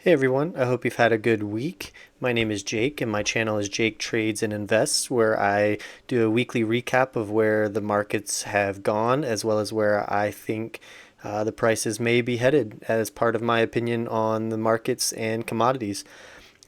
Hey everyone, I hope you've had a good week. My name is Jake and my channel is Jake Trades and Invests, where I do a weekly recap of where the markets have gone as well as where I think the prices may be headed as part of my opinion on the markets and commodities.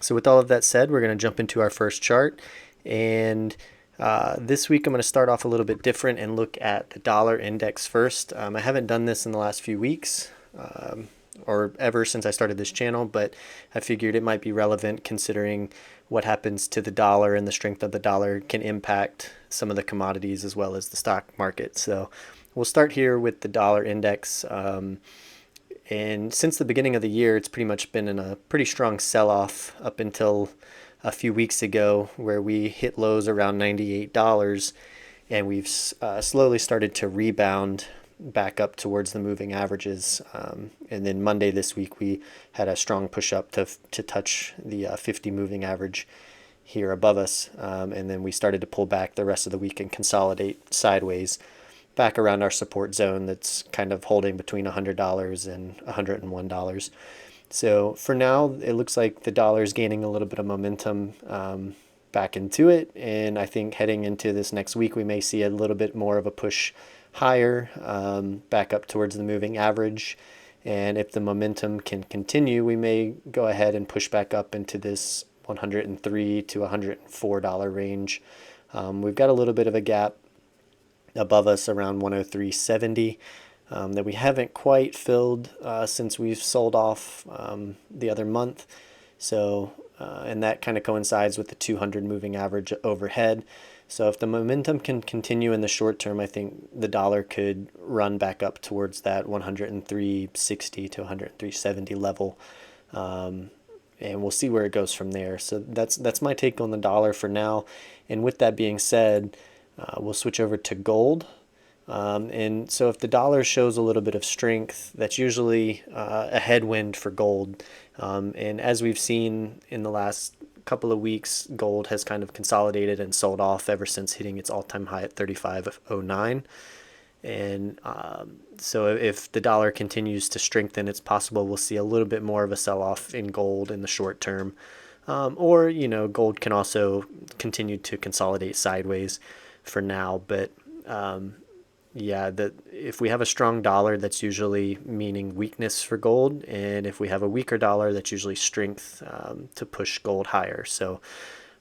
So with all of that said, we're going to jump into our first chart. And this week I'm going to start off a little bit different and look at the dollar index first. I haven't done this in the last few weeks. Or ever since I started this channel, but I figured it might be relevant considering what happens to the dollar and the strength of the dollar can impact some of the commodities as well as the stock market. So we'll start here with the dollar index. And since the beginning of the year, it's pretty much been in a pretty strong sell-off up until a few weeks ago where we hit lows around $98, and we've slowly started to rebound back up towards the moving averages. And then Monday this week, we had a strong push up to touch the 50 moving average here above us. And then we started to pull back the rest of the week and consolidate sideways back around our support zone that's kind of holding between $100 and $101. So for now, it looks like the dollar is gaining a little bit of momentum back into it. And I think heading into this next week, we may see a little bit more of a push higher, back up towards the moving average. And if the momentum can continue, we may go ahead and push back up into this $103 to $104 range. We've got a little bit of a gap above us around 103.70 that we haven't quite filled since we've sold off the other month. So, and that kind of coincides with the 200 moving average overhead. So if the momentum can continue in the short term, I think the dollar could run back up towards that 103.60 to 103.70 level. And we'll see where it goes from there. So that's my take on the dollar for now. And with that being said, we'll switch over to gold. And so if the dollar shows a little bit of strength, that's usually a headwind for gold. And as we've seen in the last couple of weeks, gold has kind of consolidated and sold off ever since hitting its all-time high at 35.09. And so if the dollar continues to strengthen, it's possible we'll see a little bit more of a sell-off in gold in the short term. Or, gold can also continue to consolidate sideways for now. But yeah, that if we have a strong dollar, that's usually meaning weakness for gold, and if we have a weaker dollar, that's usually strength to push gold higher. So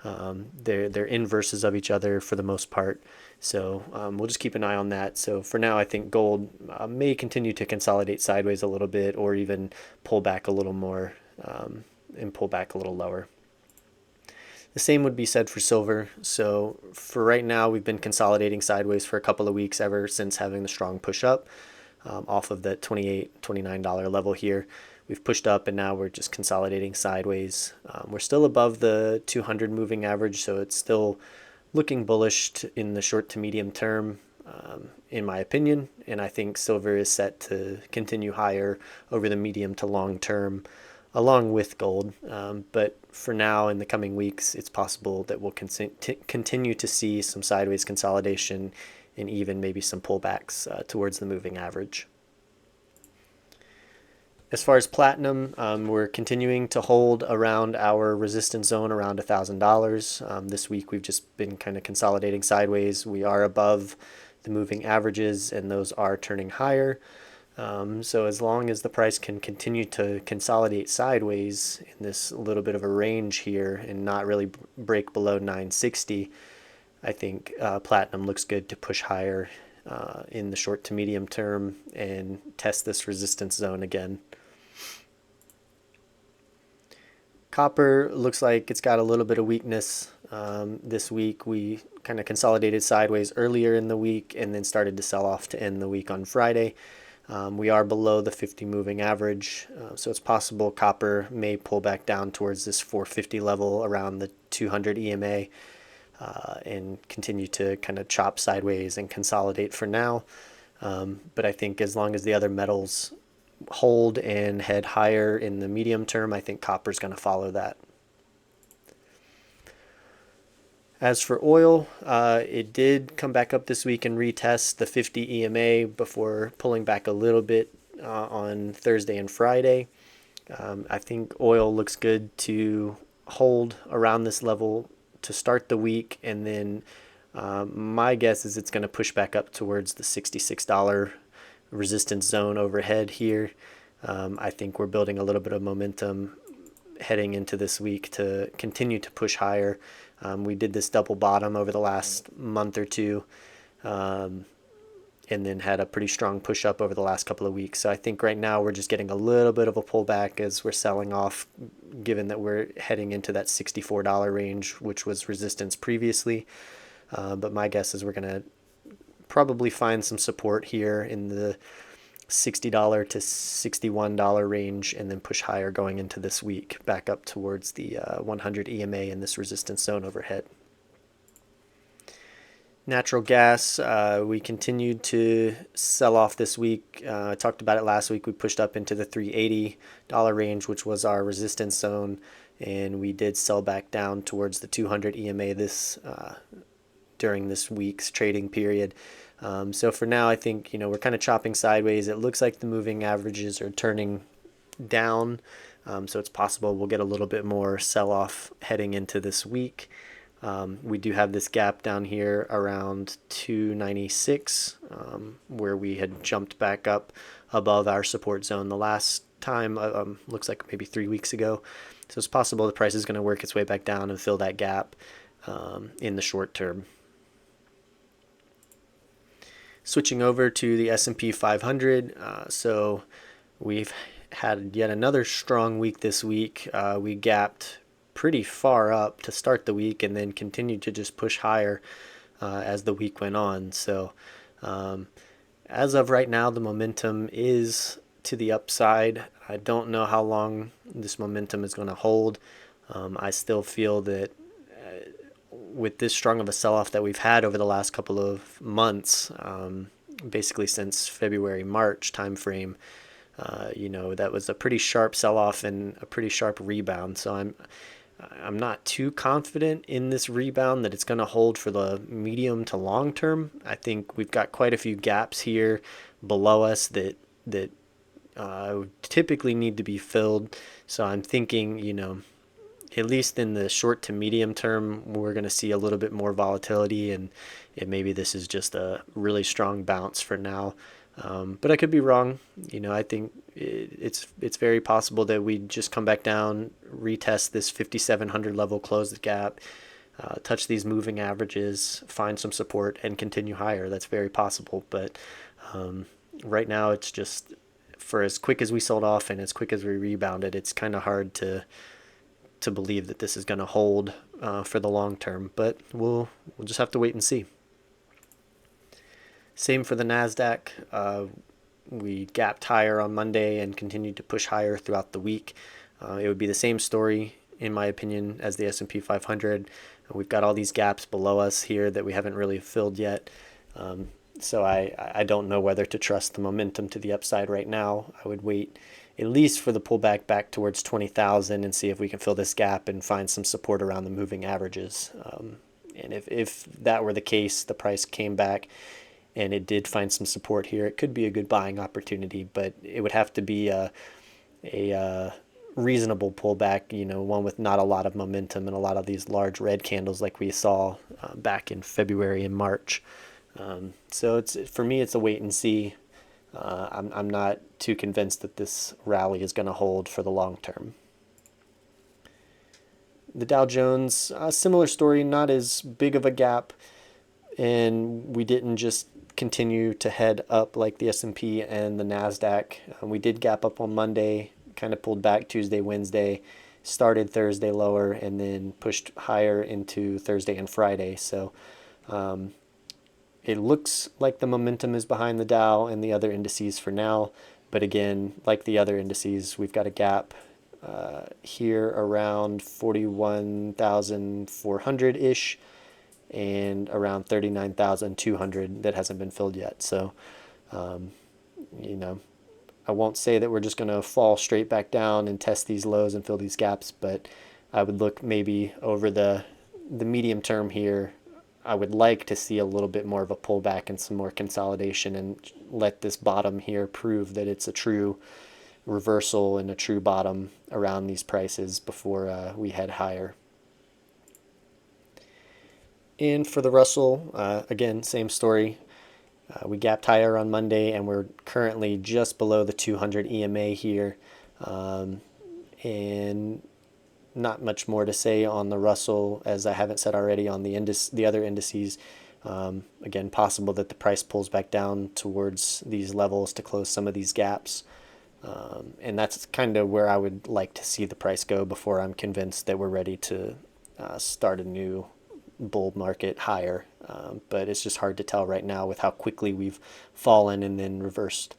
they're inverses of each other for the most part. So we'll just keep an eye on that. So for now, I think gold may continue to consolidate sideways a little bit, or even pull back a little more and pull back a little lower. The same would be said for silver. So for right now, we've been consolidating sideways for a couple of weeks ever since having the strong push up off of that $28, $29 level here. We've pushed up and now we're just consolidating sideways. We're still above the 200 moving average, so it's still looking bullish in the short to medium term, in my opinion. And I think silver is set to continue higher over the medium to long term, along with gold. But for now, in the coming weeks, it's possible that we'll continue to see some sideways consolidation and even maybe some pullbacks towards the moving average. As far as platinum, we're continuing to hold around our resistance zone around $1,000. This week, we've just been kind of consolidating sideways. We are above the moving averages, and those are turning higher. So as long as the price can continue to consolidate sideways in this little bit of a range here and not really break below 960, I think platinum looks good to push higher in the short to medium term and test this resistance zone again. Copper looks like it's got a little bit of weakness this week. We kind of consolidated sideways earlier in the week and then started to sell off to end the week on Friday. We are below the 50 moving average, so it's possible copper may pull back down towards this 450 level around the 200 EMA and continue to kind of chop sideways and consolidate for now. But I think as long as the other metals hold and head higher in the medium term, I think copper is going to follow that. As for oil, it did come back up this week and retest the 50 EMA before pulling back a little bit on Thursday and Friday. I think oil looks good to hold around this level to start the week, and then my guess is it's going to push back up towards the $66 resistance zone overhead here. I think we're building a little bit of momentum heading into this week to continue to push higher. We did this double bottom over the last month or two, and then had a pretty strong push up over the last couple of weeks. So I think right now we're just getting a little bit of a pullback as we're selling off, given that we're heading into that $64 range, which was resistance previously. But my guess is we're going to probably find some support here in the $60 to $61 range, and then push higher going into this week, back up towards the 100 EMA in this resistance zone overhead. Natural gas, we continued to sell off this week. I talked about it last week. We pushed up into the $380 range, which was our resistance zone, and we did sell back down towards the 200 EMA during this week's trading period. So for now, I think we're kind of chopping sideways. It looks like the moving averages are turning down, so it's possible we'll get a little bit more sell-off heading into this week. We do have this gap down here around 296, where we had jumped back up above our support zone the last time, looks like maybe 3 weeks ago. So it's possible the price is going to work its way back down and fill that gap in the short term. Switching over to the S&P 500, so we've had yet another strong week this week. We gapped pretty far up to start the week and then continued to just push higher as the week went on. So as of right now, the momentum is to the upside. I don't know how long this momentum is going to hold. I still feel that with this strong of a sell-off that we've had over the last couple of months, basically since February, March timeframe, that was a pretty sharp sell-off and a pretty sharp rebound. So I'm not too confident in this rebound that it's going to hold for the medium to long term. I think we've got quite a few gaps here below us that typically need to be filled. So I'm thinking, at least in the short to medium term, we're going to see a little bit more volatility, and maybe this is just a really strong bounce for now. But I could be wrong. I think it's very possible that we just come back down, retest this 5,700 level, close the gap, touch these moving averages, find some support, and continue higher. That's very possible. But right now, it's just, for as quick as we sold off and as quick as we rebounded, it's kind of hard to believe that this is going to hold for the long term. But we'll just have to wait and see. Same for the Nasdaq. We gapped higher on Monday and continued to push higher throughout the week. It would be the same story, in my opinion, as the S&P 500. We've got all these gaps below us here that we haven't really filled yet. So I don't know whether to trust the momentum to the upside right now. I would wait at least for the pullback back towards 20,000 and see if we can fill this gap and find some support around the moving averages. And if that were the case, the price came back and it did find some support here, it could be a good buying opportunity, but it would have to be a reasonable pullback, one with not a lot of momentum and a lot of these large red candles like we saw back in February and March. So for me, it's a wait and see. I'm not too convinced that this rally is going to hold for the long term. The Dow Jones, similar story, not as big of a gap, and we didn't just continue to head up like the S&P and the Nasdaq. We did gap up on Monday, kind of pulled back Tuesday, Wednesday, started Thursday lower, and then pushed higher into Thursday and Friday. So it looks like the momentum is behind the Dow and the other indices for now. But again, like the other indices, we've got a gap here around 41,400-ish and around 39,200 that hasn't been filled yet. So, I won't say that we're just going to fall straight back down and test these lows and fill these gaps, but I would look maybe over the medium term here. I would like to see a little bit more of a pullback and some more consolidation and let this bottom here prove that it's a true reversal and a true bottom around these prices before we head higher. And for the Russell, again, same story. We gapped higher on Monday, and we're currently just below the 200 EMA here. And not much more to say on the Russell, as I haven't said already on the other indices. Again, possible that the price pulls back down towards these levels to close some of these gaps. And that's kind of where I would like to see the price go before I'm convinced that we're ready to start a new bull market higher. But it's just hard to tell right now with how quickly we've fallen and then reversed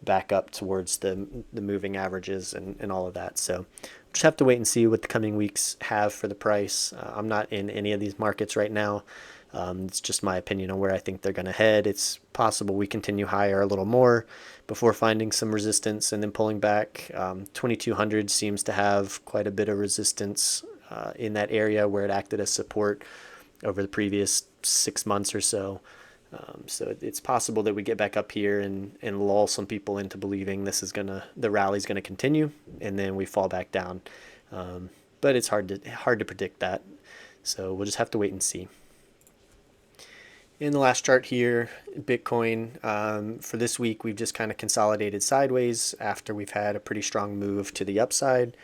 back up towards the moving averages and all of that. So just have to wait and see what the coming weeks have for the price. I'm not in any of these markets right now. It's just my opinion on where I think they're going to head. It's possible we continue higher a little more before finding some resistance and then pulling back. 2200 seems to have quite a bit of resistance in that area where it acted as support over the previous 6 months or so. So it's possible that we get back up here and lull some people into believing the rally's gonna continue, and then we fall back down. But it's hard to predict that. So we'll just have to wait and see. In the last chart here, Bitcoin, for this week, we've just kind of consolidated sideways after we've had a pretty strong move to the upside.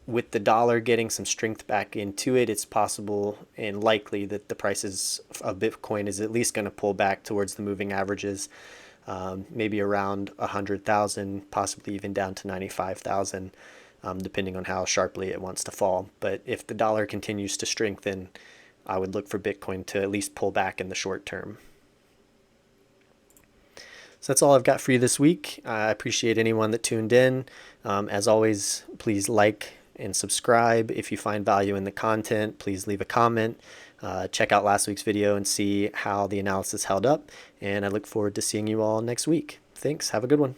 With the dollar getting some strength back into it, it's possible and likely that the prices of Bitcoin is at least going to pull back towards the moving averages, maybe around 100,000, possibly even down to 95,000, depending on how sharply it wants to fall. But if the dollar continues to strengthen, I would look for Bitcoin to at least pull back in the short term. So that's all I've got for you this week. I appreciate anyone that tuned in. As always, please like and subscribe. If you find value in the content, please leave a comment. Check out last week's video and see how the analysis held up. And I look forward to seeing you all next week. Thanks. Have a good one.